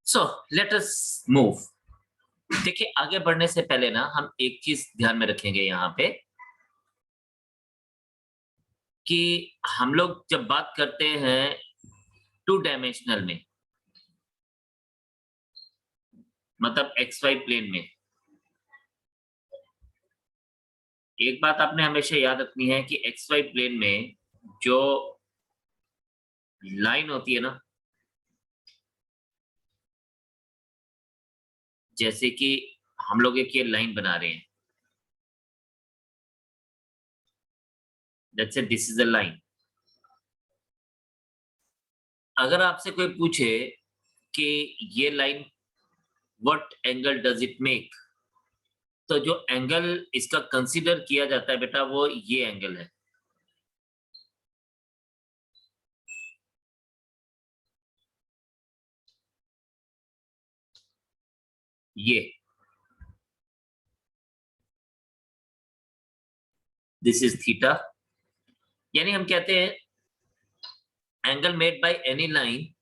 So let us move. देखिए, आगे बढ़ने से पहले ना हम एक चीज ध्यान में रखेंगे यहाँ पे कि हम लोग जब बात करते हैं टू डायमेंशनल में, मतलब एक्स वाई प्लेन में, एक बात आपने हमेशा याद रखनी है कि एक्स वाई प्लेन में जो लाइन होती है ना, जैसे कि हम लोग एक ये लाइन बना रहे हैं, let's say this is a line. अगर आपसे कोई पूछे कि ये line what angle does it make, तो जो एंगल इसका कंसीडर किया जाता है बेटा, वो ये एंगल है। ये दिस इज थीटा। यानी हम कहते हैं angle made by any line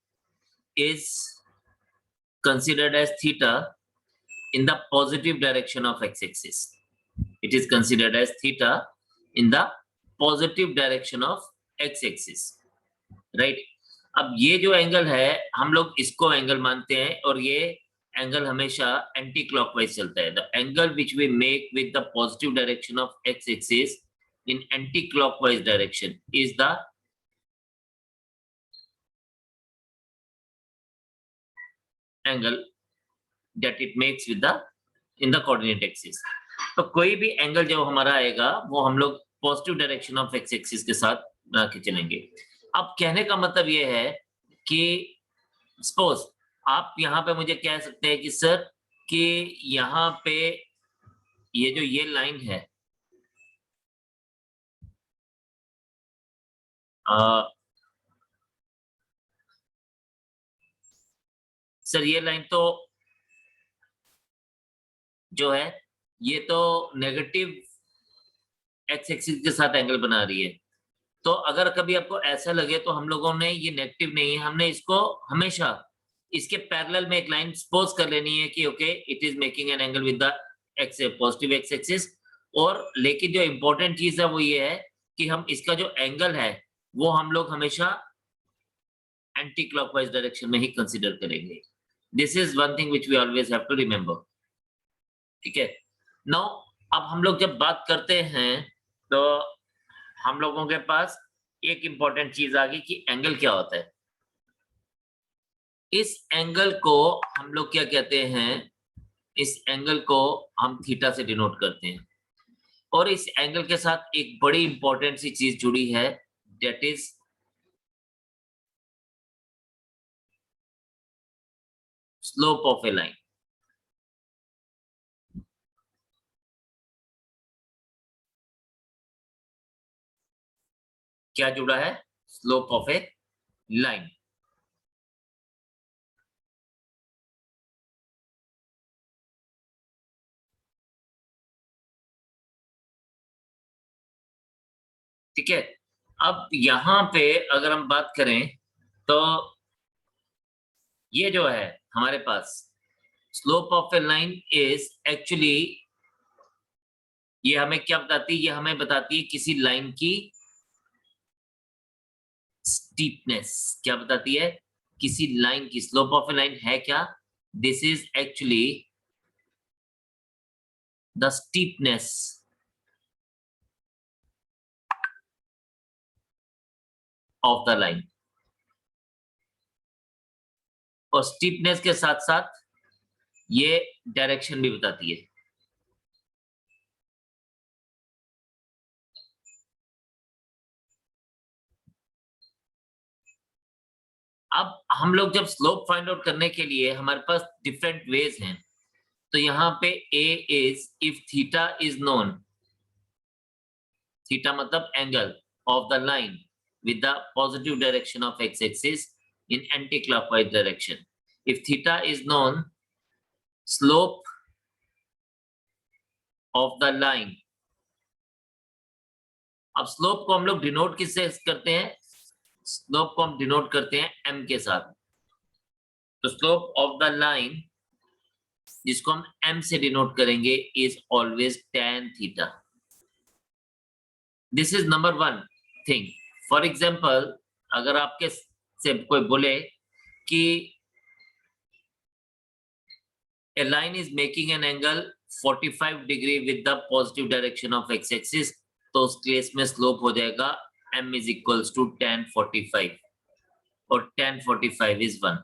is considered as theta in the positive direction of x-axis. It is considered as theta in the positive direction of x-axis, right? अब ये जो angle है हम लोग इसको एंगल मानते हैं और ये एंगल हमेशा एंटी क्लॉकवाइज चलता है। The angle which we make with the positive direction of x-axis in anti-clockwise direction is the angle that it makes with the in the coordinate axis. तो कोई भी एंगल जो हमारा आएगा वो हम लोग positive direction of x axis के साथ बना के चलेंगे। अब कहने का मतलब ये है कि सपोज आप यहाँ पे मुझे कह सकते हैं कि सर कि यहाँ पे ये जो ये लाइन है सर ये लाइन तो जो है ये तो नेगेटिव एक्स एक्सिस के साथ एंगल बना रही है। तो अगर कभी आपको ऐसा लगे तो हम लोगों ने ये नेगेटिव नहीं है, हमने इसको हमेशा इसके पैरेलल में एक लाइन सपोज कर लेनी है कि okay it is making an angle with the x positive x axis. और लेकिन जो इंपॉर्टेंट चीज है वो ये है कि हम इसका जो एंगल है वो हम लोग हमेशा एंटी क्लॉकवाइज डायरेक्शन में ही कंसीडर करेंगे। This is one thing which we always have to remember, ठीक है। नाउ अब हम लोग जब बात करते हैं तो हम लोगों के पास एक इंपॉर्टेंट चीज आ गई कि एंगल क्या होता है। इस एंगल को हम लोग क्या कहते हैं, इस एंगल को हम थीटा से डिनोट करते हैं। और इस एंगल के साथ एक बड़ी इंपॉर्टेंट सी चीज जुड़ी है, that is slope of a line. क्या जुड़ा है? Slope of a line. ठीक है। अब यहां पे अगर हम बात करें तो ये जो है हमारे पास slope of a line is actually, ये हमें क्या बताती है? ये हमें बताती है किसी लाइन की स्टीपनेस। क्या बताती है? किसी लाइन की स्लोप ऑफ ए लाइन है क्या? This is actually the steepness of the line. और स्टीपनेस के साथ साथ ये डायरेक्शन भी बताती है। अब हम लोग जब स्लोप फाइंड आउट करने के लिए हमारे पास डिफरेंट वेज हैं, तो यहाँ पे A is if theta is known, theta मतलब angle of the line with the positive direction of x-axis in anti-clockwise direction. If theta is known, slope of the line, अब स्लोप को हम लोग denote किससे करते हैं? स्लोप को हम डिनोट करते हैं m के साथ। तो स्लोप ऑफ द लाइन जिसको हम m से डिनोट करेंगे is always tan theta. This is number one thing. For example अगर आपके से कोई बोले कि a line is making an angle 45 degree with the positive direction of x-axis, तो उस केस में स्लोप हो जाएगा m is equals to tan 45 और tan 45 is 1।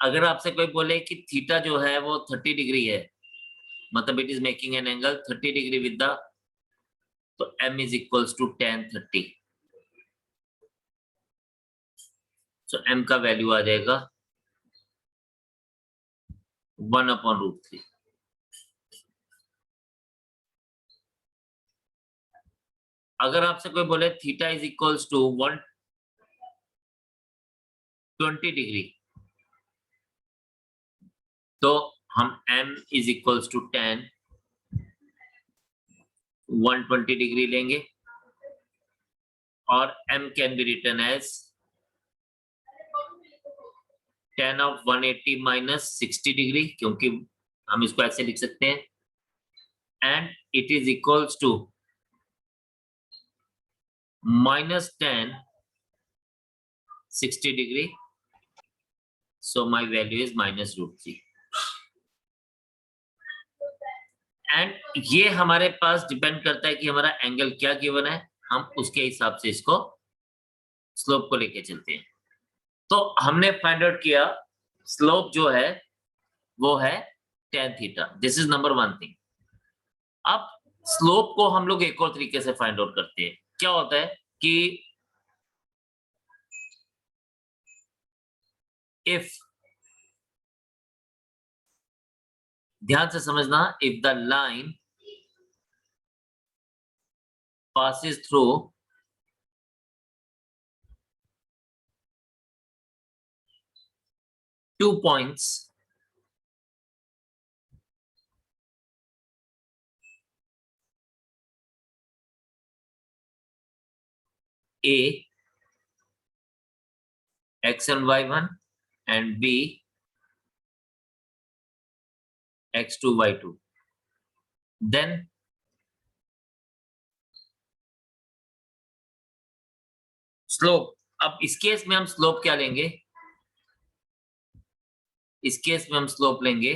अगर आपसे कोई बोले कि थीटा जो है वो 30 डिग्री है, मतलब it is making an angle 30 degree with the, तो m is equals to tan 30। So m का वैल्यू आ जाएगा 1/√3। अगर आपसे कोई बोले theta is equals to 120 degree, तो हम m is equals to tan 120 degree लेंगे और m can be written as tan of 180 minus 60 degree, क्योंकि हम इसको ऐसे लिख सकते हैं, and it is equals to minus tan 60 degree, so my value is -√3। And ये हमारे पास डिपेंड करता है कि हमारा एंगल क्या गिवन है, हम उसके हिसाब से इसको स्लोप को लेके चलते हैं। तो हमने फाइंड आउट किया स्लोप जो है वो है tan theta. This is number one thing. अब स्लोप को हम लोग एक और तरीके से फाइंड आउट करते हैं। क्या होता है कि इफ, ध्यान से समझना, if the line passes through two points A, x1 y1 and B, x2 y2, then slope. अब इस केस में हम स्लोप क्या लेंगे, इस केस में हम स्लोप लेंगे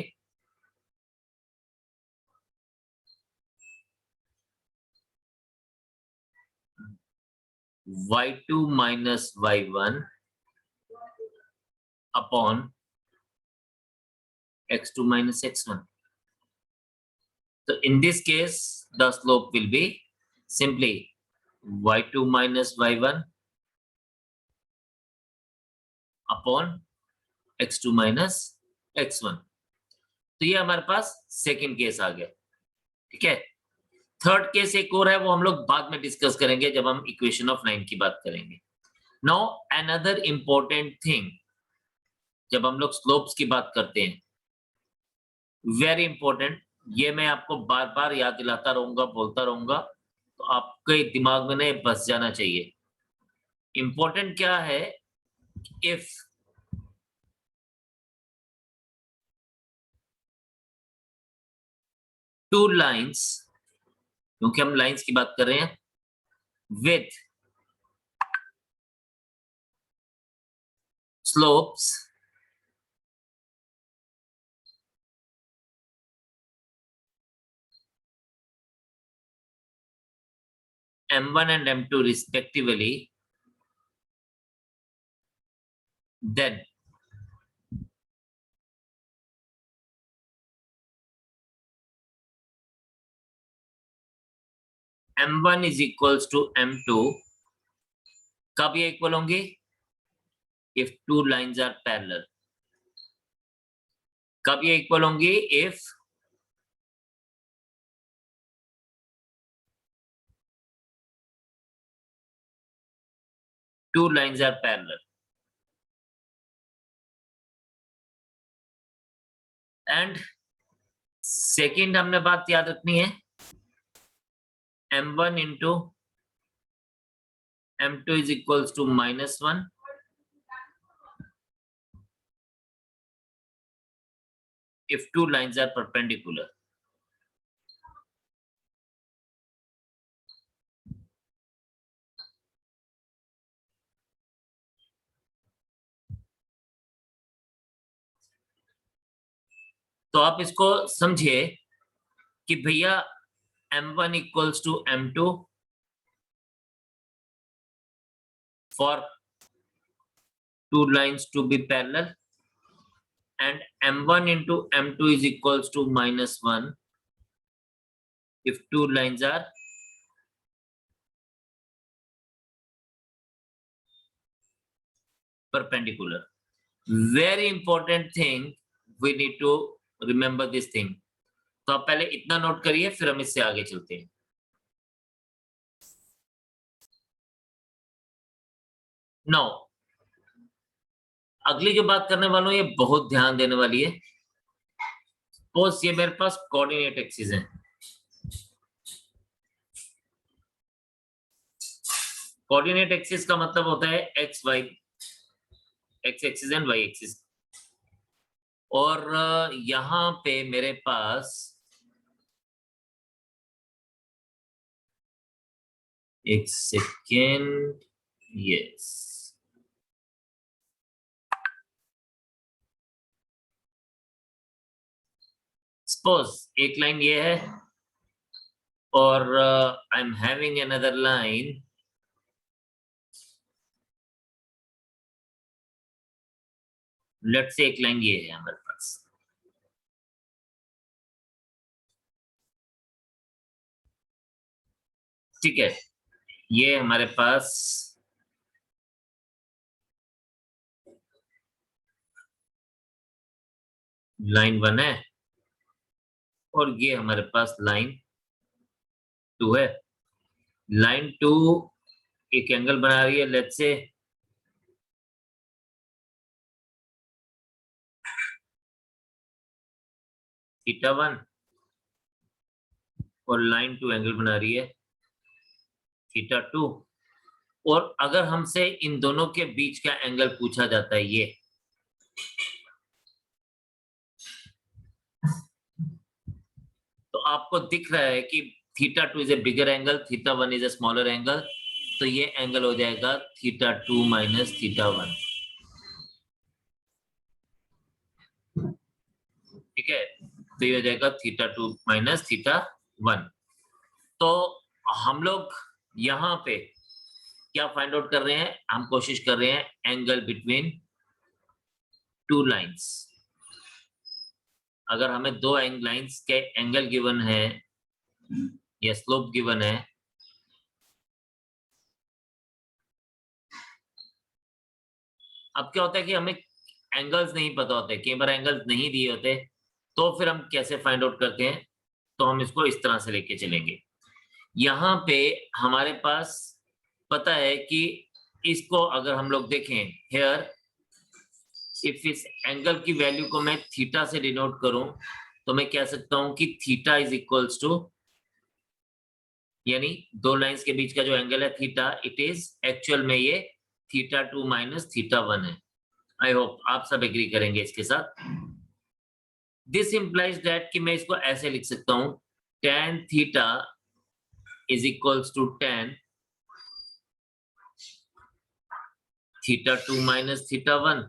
y2 minus y1 upon x2 minus x1। तो in this case the slope will be simply y2 minus y1 upon x2 minus x1। तो ये हमारे पास सेकेंड केस आ गया। ठीक है, थर्ड केस एक और है, वो हम लोग बाद में डिस्कस करेंगे जब हम इक्वेशन ऑफ लाइन की बात करेंगे। नाउ अनदर इंपॉर्टेंट थिंग, जब हम लोग स्लोप्स की बात करते हैं, वेरी इंपॉर्टेंट, ये मैं आपको बार बार याद दिलाता रहूंगा, बोलता रहूंगा, तो आपके दिमाग में नहीं बस जाना चाहिए। इंपॉर्टेंट क्या है, इफ टू लाइंस, क्योंकि हम लाइंस की बात कर रहे हैं, with slopes m1 and m2 respectively, then m1 is equals to m2। कब ये इक्वल होंगे, if two lines are parallel। कब ये इक्वल होंगी, if two lines are parallel। And second हमने बात याद रखनी है, m1 into M2 is equals to -1 if two lines are perpendicular. तो आप इसको समझिए कि भैया M1 equals to M2 for two lines to be parallel, and M1 into M2 is equals to -1 if two lines are perpendicular. Very important thing, we need to remember this thing. तो आप पहले इतना note करिए, फिर हम इससे आगे चलते हैं. Now, अगली जो बात करने वाला हूं ये बहुत ध्यान देने वाली है. सपोज ये मेरे पास कोऑर्डिनेट एक्सिस है. कोऑर्डिनेट एक्सिस का मतलब होता है X Y, X axis and Y axis. और यहां पे मेरे पास एक सेकेंड, यस, सपोज एक लाइन ये है और I am having another line. Let's say एक लाइन ये है हमारे पास. ठीक है, ये हमारे पास लाइन 1 है और ये हमारे पास लाइन 2 है. लाइन 2 एक एंगल बना रही है, लेट्स से θ1, और लाइन 2 एंगल बना रही है θ2. और अगर हमसे इन दोनों के बीच का एंगल पूछा जाता है ये, तो आपको दिख रहा है कि θ2 is a bigger angle, θ1 is a smaller angle, तो ये एंगल हो जाएगा θ2 माइनस θ1. ठीक है, तो ये हो जाएगा θ2 माइनस θ1. तो हम लोग यहाँ पे क्या फाइंड आउट कर रहे हैं? हम कोशिश कर रहे हैं एंगल बिटवीन टू लाइंस. अगर हमें दो लाइंस के एंगल गिवन है या स्लोप गिवन है, अब क्या होता है कि हमें एंगल्स नहीं पता होते, कई बार एंगल्स नहीं दिए होते, तो फिर हम कैसे फाइंड आउट करते हैं? तो हम इसको इस तरह से लेके चलेंगे. यहाँ पे हमारे पास पता है कि इसको अगर हम लोग देखें हेयर, इफ इस एंगल की वैल्यू को मैं थीटा से डिनोट करूं तो मैं कह सकता हूं कि थीटा इज इक्वल्स टू, यानी दो लाइंस के बीच का जो एंगल है थीटा, इट इज एक्चुअल में ये θ2 माइनस θ1 है. आई होप आप सब एग्री करेंगे इसके साथ. दिस इंप्लाइज दैट कि मैं इसको ऐसे लिख सकता हूं, tan theta is equals to tan θ2 minus θ1,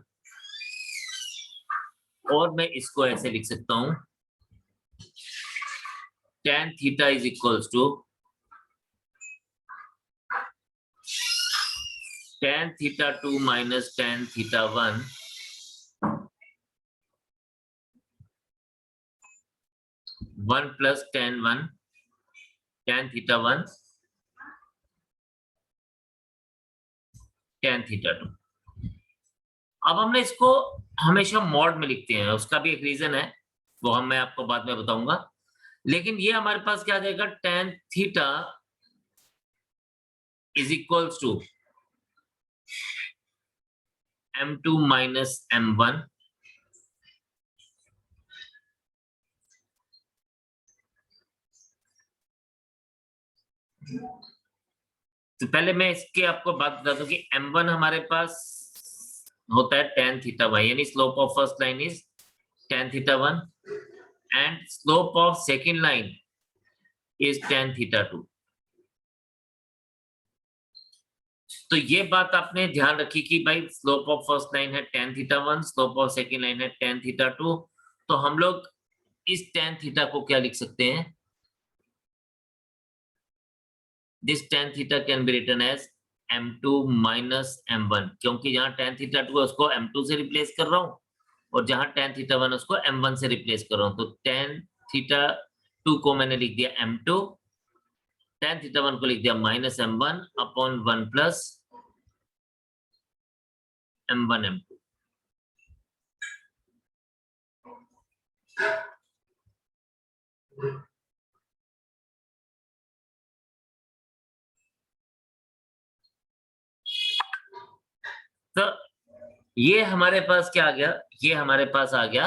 और मैं इसको ऐसे लिख सकता हूं, tan theta is equals to tan θ2 minus tan θ1 1 plus tan 1 tan θ1 tan θ2. अब हमने इसको हमेशा मॉड में लिखते हैं, उसका भी एक रीजन है, वो मैं आपको बाद में बताऊंगा. लेकिन ये हमारे पास क्या आ जाएगा, tan theta is equals to m2 minus m1 3 तो पहले मैं इसके आपको बात बता दूं कि m1 हमारे पास होता है tan थीटा y, यानी slope of first line is tan theta 1 and slope of second line is tan theta 2। तो ये बात आपने ध्यान रखी कि भाई स्लोप ऑफ फर्स्ट लाइन है tan theta 1, slope of second line है tan थीटा 2। तो हम लोग इस tan थीटा को क्या लिख सकते हैं? This tan theta can be written as m2 minus m1, क्योंकि जहां tan थीटा 2 है उसको m2 से रिप्लेस कर रहा हूं और जहां tan थीटा 1 उसको m1 से रिप्लेस कर रहा हूं। तो tan थीटा 2 को मैंने लिख दिया m2, tan थीटा 1 को लिख दिया minus m1 upon 1 plus m1 m2। तो ये हमारे पास क्या आ गया? ये हमारे पास आ गया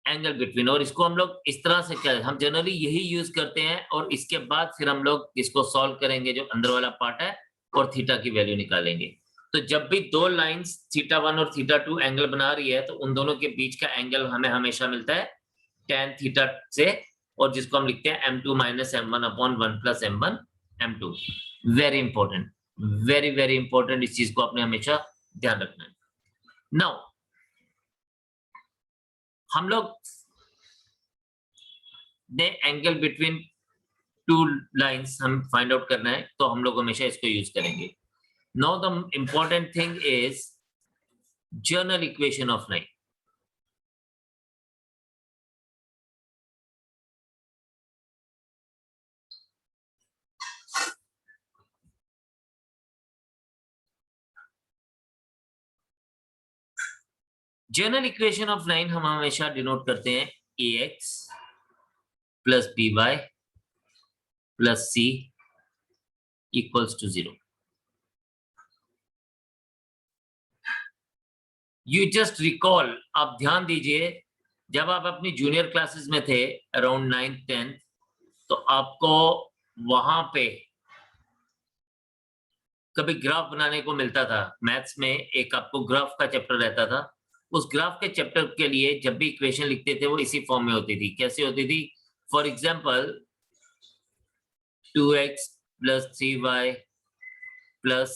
एंगल बिटवीन। और इसको हम लोग इस तरह से क्या, हम जनरली यही यूज करते हैं और इसके बाद फिर हम लोग इसको सॉल्व करेंगे जो अंदर वाला पार्ट है और थीटा की वैल्यू निकालेंगे। तो जब भी दो लाइंस थीटा 1 और थीटा 2 एंगल बना रही है तो उन दोनों के बीच का एंगल हमें हमेशा मिलता है tan थीटा से, और जिसको हम लिखते हैं m2 minus m1 upon 1 plus m1 m2। Very important, very very important, इस चीज को आपने हमेशा ध्यान रखना है। नाउ हम लोग ने एंगल बिटवीन टू लाइंस हम फाइंड आउट करना है तो हम लोग हमेशा इसको यूज करेंगे। Now the important thing is general equation of line. General equation of line हम हमेशा डिनोट करते हैं ax plus by plus c equals to 0। You just recall, आप ध्यान दीजिए, जब आप अपनी जूनियर क्लासेस में थे अराउंड 9th 10th, तो आपको वहां पे कभी ग्राफ बनाने को मिलता था। मैथ्स में एक आपको ग्राफ का चैप्टर रहता था। उस ग्राफ के चैप्टर के लिए जब भी इक्वेशन लिखते थे वो इसी फॉर्म में होती थी। कैसे होती थी? For example 2x plus 3y plus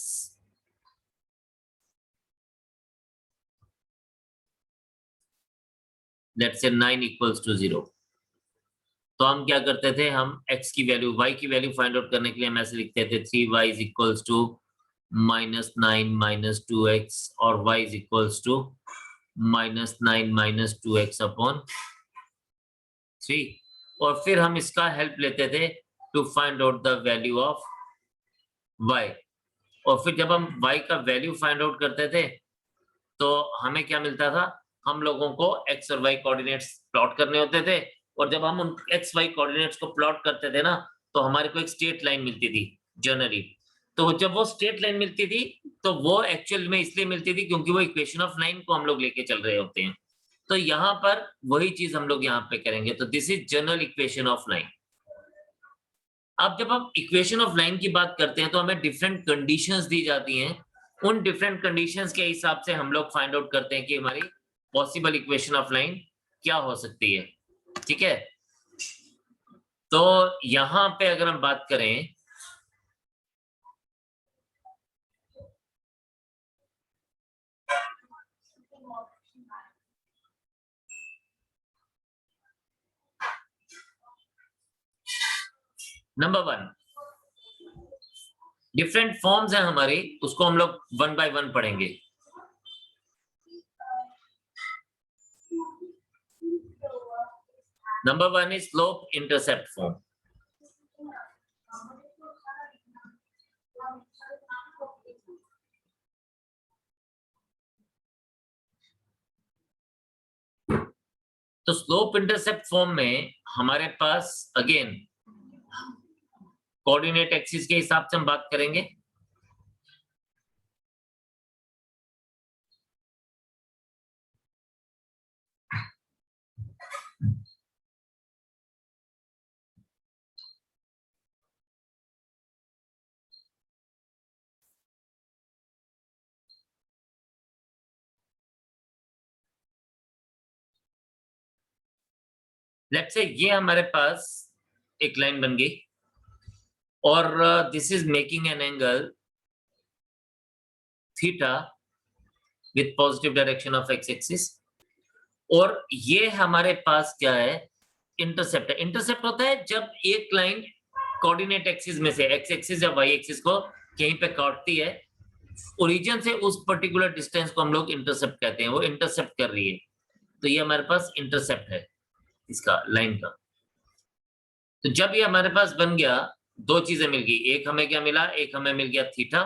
let's say 9 equals to 0। तो हम क्या करते थे, हम x की वैल्यू, y की वैल्यू फाइंड आउट करने के लिए हम ऐसे लिखते थे 3y is equals to minus 9 minus 2x और y is equals to minus 9 minus 2x upon 3। और फिर हम इसका हेल्प लेते थे to find out the value of y। और फिर जब हम y का वैल्यू फाइंड आउट करते थे तो हमें क्या मिलता था? हम लोगों को x और y कोऑर्डिनेट्स प्लॉट करने होते थे, और जब हम उन x y कोऑर्डिनेट्स को प्लॉट करते थे ना तो हमारे को एक स्ट्रेट लाइन मिलती थी जनरली। तो जब वो स्ट्रेट लाइन मिलती थी तो वो एक्चुअल में इसलिए मिलती थी क्योंकि वो इक्वेशन ऑफ लाइन को हम लोग लेके चल रहे होते हैं। तो यहाँ पर वही चीज हम लोग यहाँ पे करेंगे। तो this is general equation of line. अब जब हम इक्वेशन ऑफ लाइन की बात करते हैं तो हमें डिफरेंट कंडीशंस दी जाती हैं। उन डिफरेंट कंडीशंस के हिसाब से हम लोग फाइंड आउट करते हैं कि हमारी पॉसिबल इक्वेशन ऑफ लाइन क्या हो सकती है। ठीक है, तो यहां पे अगर हम बात करें नंबर 1, डिफरेंट फॉर्म्स हैं हमारी, उसको हम लोग 1 बाय 1 पढ़ेंगे। Number 1 is slope intercept form. तो स्लोप इंटरसेप्ट फॉर्म में हमारे पास अगेन कोऑर्डिनेट एक्सिस के हिसाब से हम बात करेंगे। लेट्स से ये हमारे पास एक लाइन बन गई और this is making an angle theta with positive direction of x axis, और ये हमारे पास क्या है, इंटरसेप्ट है। इंटरसेप्ट होता है जब एक लाइन कोऑर्डिनेट एक्सिस में से एक्स एक्सिस या वाई एक्सिस को कहीं पे काटती है, ओरिजिन से उस पर्टिकुलर डिस्टेंस को हम लोग इंटरसेप्ट कहते हैं, वो इंटरसेप्ट कर रही है। तो ये हमारे पास इंटरसेप्ट है इसका, लाइन का। तो जब ये हमारे पास बन गया, दो चीजें मिल गई, एक हमें क्या मिला, एक हमें मिल गया थीटा,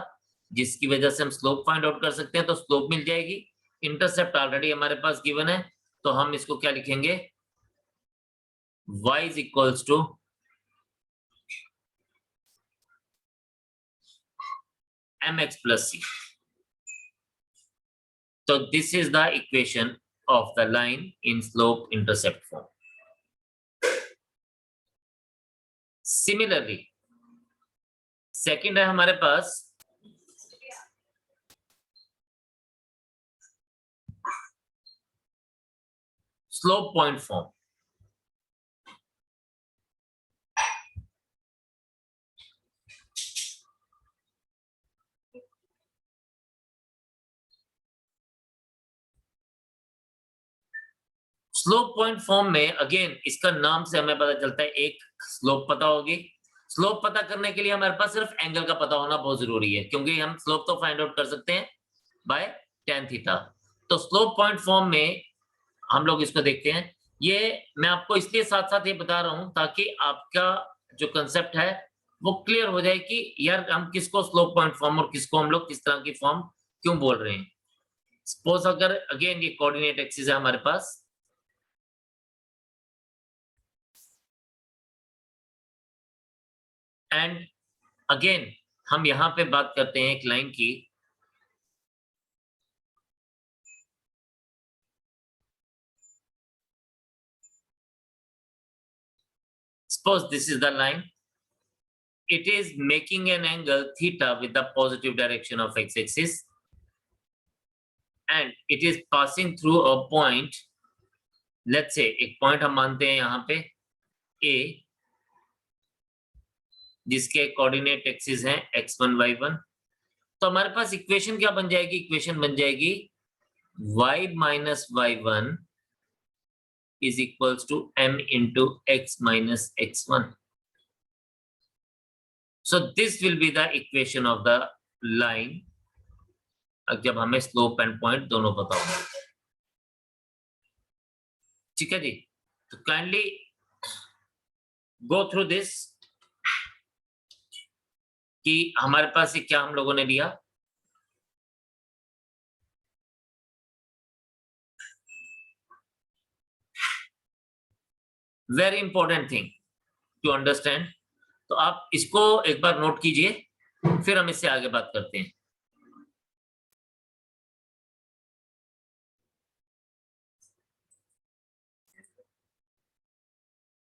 जिसकी वजह से हम स्लोप फाइंड आउट कर सकते हैं, तो स्लोप मिल जाएगी। इंटरसेप्ट ऑलरेडी हमारे पास गिवन है, तो हम इसको क्या लिखेंगे, y is equals to mx plus c. So this is the equation of the line in slope intercept form. Similarly, second है हमारे पास slope point form. Slope point form में अगेन इसका नाम से हमें पता चलता है, एक स्लोप पता होगी। स्लोप पता करने के लिए हमारे पास सिर्फ एंगल का पता होना बहुत जरूरी है, क्योंकि हम स्लोप तो फाइंड आउट कर सकते हैं बाय tan थीटा। तो स्लोप पॉइंट फॉर्म में हम लोग इसको देखते हैं। ये मैं आपको इसलिए साथ साथ ये बता रहा हूं ताकि आपका जो कंसेप्ट है वो क्लियर हो जाए कि यार हम किसको स्लोप पॉइंट फॉर्म और किसको हम लोग किस तरह की फॉर्म क्यों बोल रहे हैं। सपोज अगर अगेन ये कोऑर्डिनेट एक्सिस है हमारे पास, एंड अगेन हम यहां पे बात करते हैं एक लाइन की, suppose this is the line, it is making an angle theta with the positive direction of x-axis and it is passing through a point, let's say एक पॉइंट हम मानते हैं यहाँ पे A, जिसके कोऑर्डिनेट एक्सिस हैं x1 y1। तो हमारे पास इक्वेशन क्या बन जाएगी, इक्वेशन बन जाएगी y minus y1 is equals to m into x minus x1. So this will be the equation of the line जब हमें स्लोप एंड पॉइंट दोनों पता होगा। ठीक है जी, तो काइंडली गो थ्रू दिस कि हमारे पास ये क्या हम लोगों ने लिया। Very important thing to understand, तो आप इसको एक बार नोट कीजिए, फिर हम इससे आगे बात करते हैं।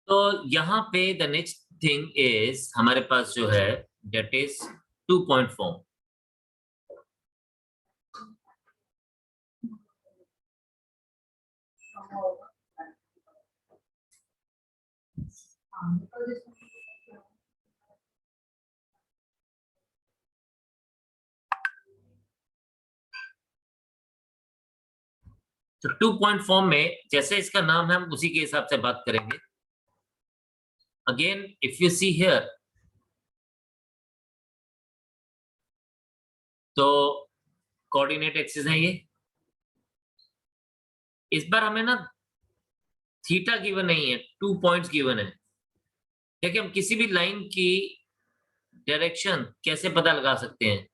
तो यहाँ पे द नेक्स्ट थिंग इज हमारे पास जो है डेट इज 2-point फॉर्म। तो 2-point फॉर्म में जैसे इसका नाम है हम उसी के हिसाब से बात करेंगे। Again if you see here, तो कोऑर्डिनेट एक्सिस है ये, इस बार हमें ना थीटा गिवन नहीं है, 2 पॉइंट्स गिवन है। देखिए हम किसी भी लाइन की डायरेक्शन कैसे पता लगा सकते हैं,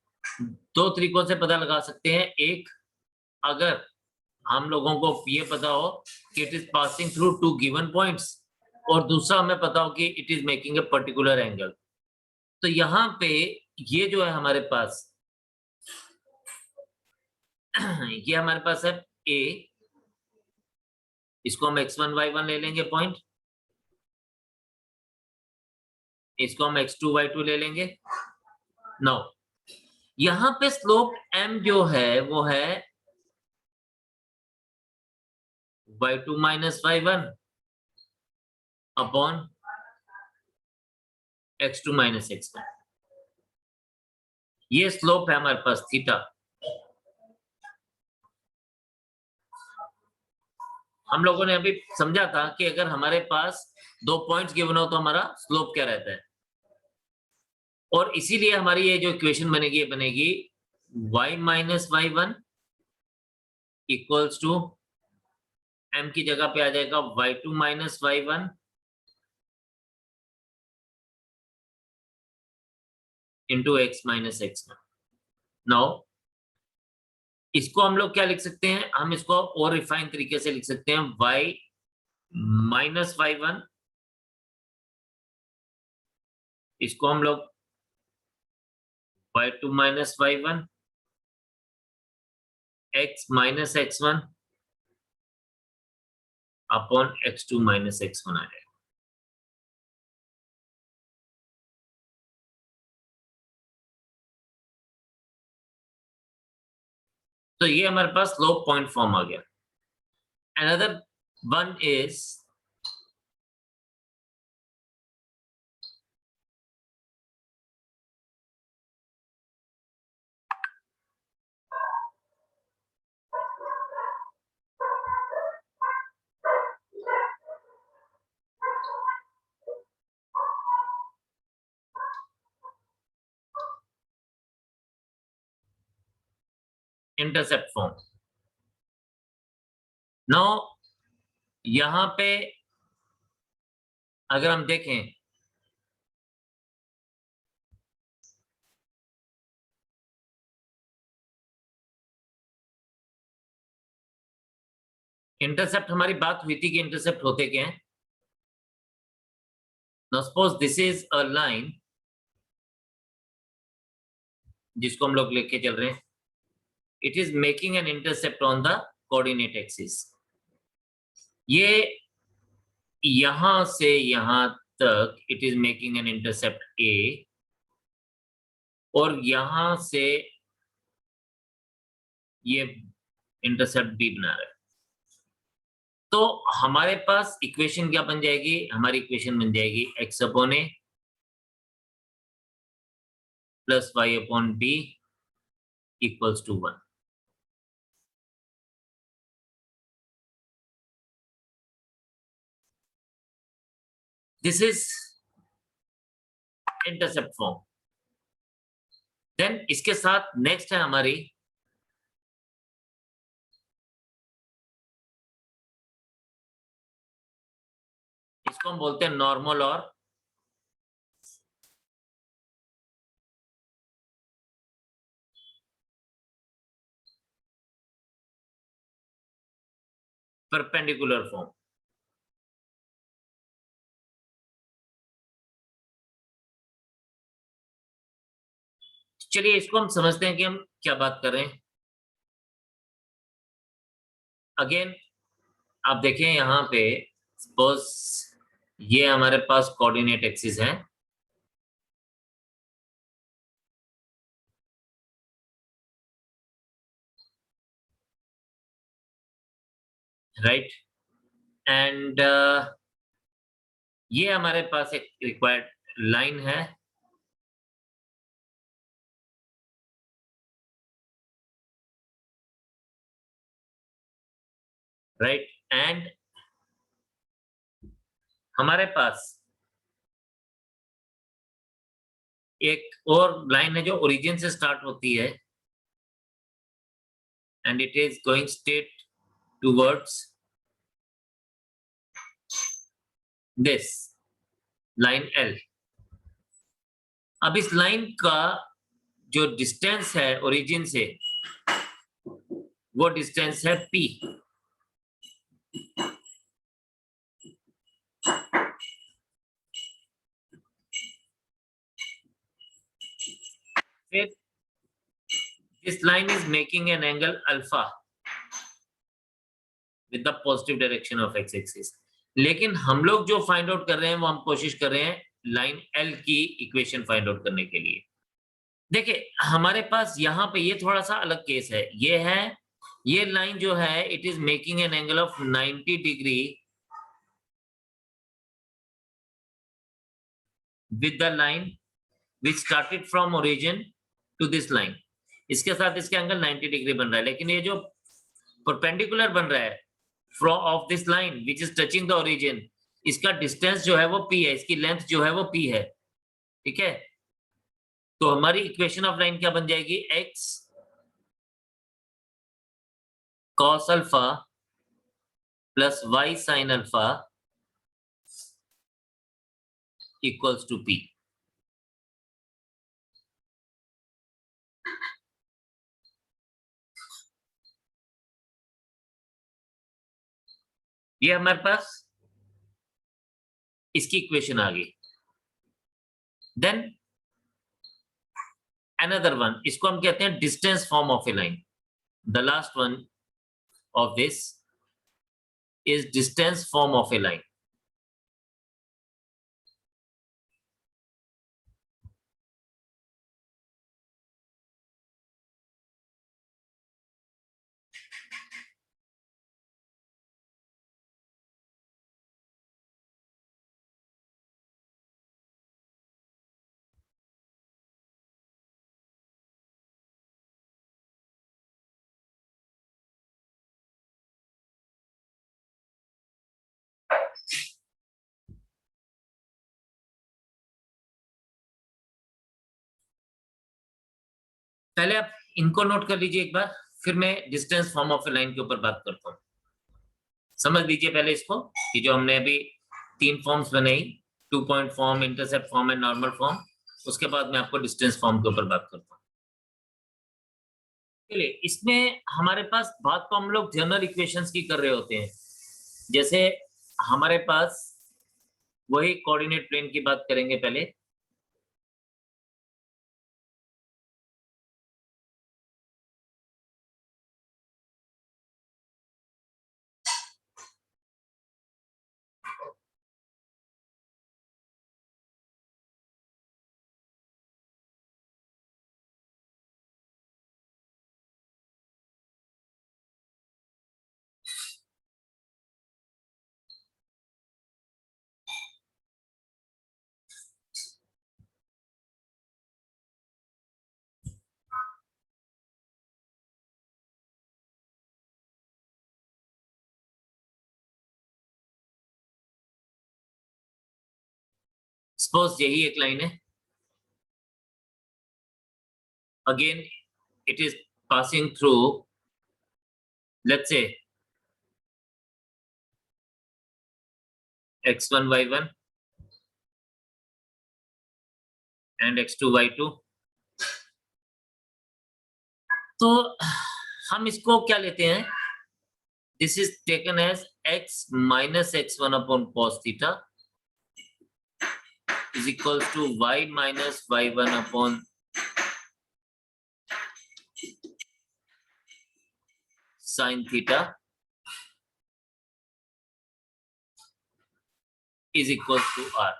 दो तरीकों से पता लगा सकते हैं। एक, अगर हम लोगों को ये पता हो कि it is passing through 2 given points, और दूसरा हमें पता हो कि it is making a particular angle. तो यहाँ पे ये जो है हमारे पास ये हमारे पास है A, इसको हम x1 y1 ले लेंगे पॉइंट, इसको हम x2 y2 ले लेंगे। नाउ यहाँ पे स्लोप m जो है वो है y2 minus y1, upon x2 minus x1। ये स्लोप है हमारे पास थीटा। हम लोगों ने अभी समझा था कि अगर हमारे पास दो पॉइंट्स गिवन हो तो हमारा स्लोप क्या रहता है, और इसीलिए हमारी ये जो इक्वेशन बनेगी, ये बनेगी y minus y1 equals to m की जगह पे आ जाएगा y2 minus y1 into x minus x1। Now इसको हम लोग क्या लिख सकते हैं, हम इसको और रिफाइन तरीके से लिख सकते हैं y माइनस y1, इसको हम लोग y2 minus y1 x minus x1 upon x2 minus x1 आ जाएगा। तो ये हमारे पास स्लोप पॉइंट फॉर्म आ गया। Another one is intercept form. Now यहां पे अगर हम देखें इंटरसेप्ट, हमारी बात हुई थी कि इंटरसेप्ट होते क्या हैं। Now suppose this is a line जिसको हम लोग लेके चल रहे हैं, it is making an intercept on the coordinate axis. ये यहां से यहां तक it is making an intercept A, और यहां से ये इंटरसेप्ट बी बना रहा है। तो हमारे पास इक्वेशन क्या बन जाएगी, हमारी इक्वेशन बन जाएगी x upon A plus y upon B equals to 1। This is intercept form. Then इसके साथ नेक्स्ट है हमारी इसको हम बोलते हैं नॉर्मल और परपेंडिकुलर फॉर्म। चलिए इसको हम समझते हैं कि हम क्या बात कर रहे हैं। अगेन आप देखें यहां पे, सपोज ये हमारे पास कोऑर्डिनेट एक्सिस है, राइट, एंड ये हमारे पास एक रिक्वायर्ड लाइन है, राइट, एंड हमारे पास एक और लाइन है जो ओरिजिन से स्टार्ट होती है and it is going straight towards this line L. अब इस लाइन का जो डिस्टेंस है ओरिजिन से, वो डिस्टेंस है p। फिर this line is making an angle alpha with the positive direction of x-axis। लेकिन हम लोग जो फाइंड आउट कर रहे हैं वो हम कोशिश कर रहे हैं लाइन L की इक्वेशन फाइंड आउट करने के लिए। देखिए हमारे पास यहाँ पे ये थोड़ा सा अलग केस है। ये लाइन जो है it is making an angle of 90 degree with the line which started from origin to this line, इसके साथ इसके एंगल 90 डिग्री बन रहा है, लेकिन ये जो परपेंडिकुलर बन रहा है from of this line which is touching the origin, इसका डिस्टेंस जो है वो p है, इसकी लेंथ जो है वो p है, ठीक है। तो हमारी इक्वेशन ऑफ लाइन क्या बन जाएगी, x cos alpha plus y sin alpha equals to p। ये हमारे पास इसकी इक्वेशन आ गई। देन अनदर वन, इसको हम कहते हैं distance form of a line. The last one of this is distance form of a line. पहले आप इनको नोट कर लीजिए एक बार, फिर मैं distance form of a line के ऊपर बात करता हूँ। समझ लीजिए पहले इसको कि जो हमने अभी 3 फॉर्म्स बनाई, 2 point form, intercept form and normal form, उसके बाद मैं आपको डिस्टेंस फॉर्म के ऊपर बात करता हूँ। चलिए, इसमें हमारे पास बात तो हम लोग जनरल इक्वेशंस की कर रहे होते हैं। जैसे हमारे पास वही कोऑर्डिनेट प्लेन की बात करेंगे पहले। सपोज यही एक लाइन है, again it is passing through, let's say x1 y1 and x2 y2। तो हम इसको क्या लेते हैं, this is taken as x minus x1 upon cos theta is equals to y minus y1 upon sin theta is equals to r।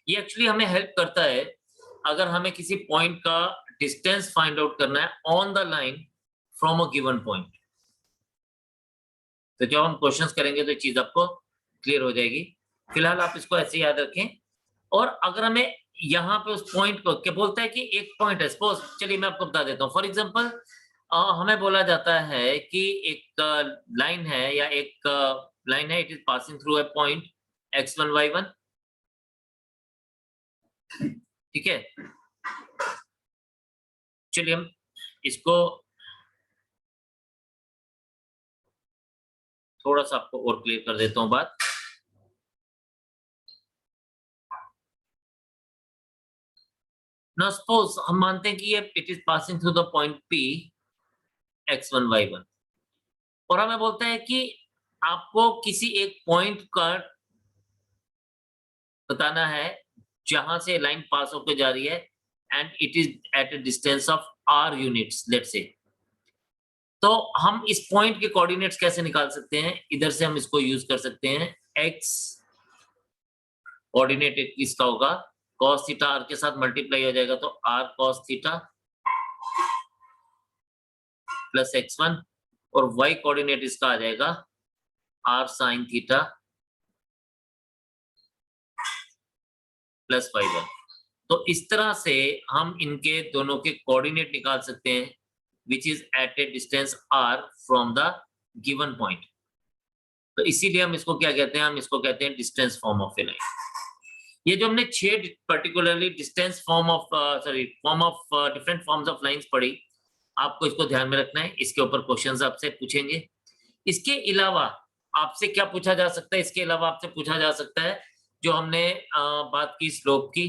ये actually हमें help करता है अगर हमें किसी पॉइंट का डिस्टेंस फाइंड आउट करना है on the line from a given point. तो जब हम क्वेश्चंस करेंगे तो चीज आपको क्लियर हो जाएगी। फिलहाल आप इसको ऐसे याद रखें। और अगर हमें यहाँ पे उस पॉइंट को क्या बोलता है कि एक पॉइंट है, सपोज, चलिए मैं आपको बता देता हूँ। फॉर एग्जांपल हमें बोला जाता है कि एक लाइन है या एक लाइन है, it is passing through a point x1 y1, ठीक है। चलिए हम इसको थोड़ा सा आपको और क्लियर कर देता हूँ बात। Now suppose हम मानते हैं कि ये it is passing through the point P x1 y1 और हमें बोलता है कि आपको किसी एक पॉइंट का बताना है जहां से लाइन पास होकर जा रही है and it is at a distance of r units, let's say. तो हम इस पॉइंट के कोऑर्डिनेट्स कैसे निकाल सकते हैं, इधर से हम इसको यूज कर सकते हैं। x कोऑर्डिनेट इसका होगा cos थीटा, r के साथ मल्टीप्लाई हो जाएगा तो r cos theta plus x1, और y कोऑर्डिनेट इसका आ जाएगा r sin theta plus 5r। तो इस तरह से हम इनके दोनों के कोऑर्डिनेट निकाल सकते हैं which is at a distance r from the given point. तो इसीलिए हम इसको क्या कहते हैं, हम इसको कहते हैं distance form of a line. ये जो हमने 6 particularly distance form of different forms of lines पढ़ी, आपको इसको ध्यान में रखना है। इसके ऊपर क्वेश्चंस आपसे पूछेंगे। इसके अलावा आपसे क्या पूछा जा सकता है, इसके अलावा आपसे पूछा जा सकता है जो हमने बात की स्लोप की,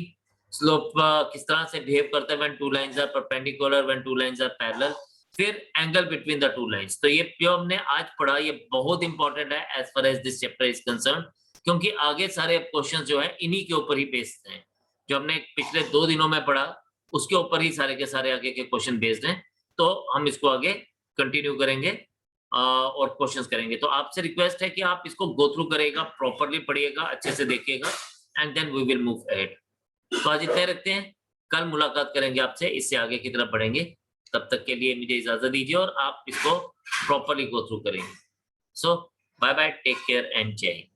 स्लोप किस तरह से बिहेव करता है when two lines are perpendicular, when two lines are parallel, फिर angle between the two lines. तो ये जो हमने आज पढ़ा ये बहुत इंपॉर्टेंट है as far as this chapter is concern, क्योंकि आगे सारे क्वेश्चंस जो है इन्हीं के ऊपर ही बेस्ड हैं। जो हमने पिछले 2 दिनों में पढ़ा उसके ऊपर ही सारे के सारे आगे के क्वेश्चन बेस्ड हैं। तो हम इसको आगे कंटिन्यू करेंगे और क्वेश्चंस करेंगे। तो आपसे रिक्वेस्ट है कि आप इसको गो थ्रू करेगा, प्रॉपर्ली पढ़िएगा, अच्छे से देखिएगा and then we will move ahead. तो आज इतना रखते हैं, कल मुलाकात करेंगे आपसे, इससे आगे की तरफ बढ़ेंगे। तब तक के लिए मुझे इजाजत दीजिए और आप इसको प्रॉपर्ली गो थ्रू करेंगे। So bye bye, take care and Jai Hind.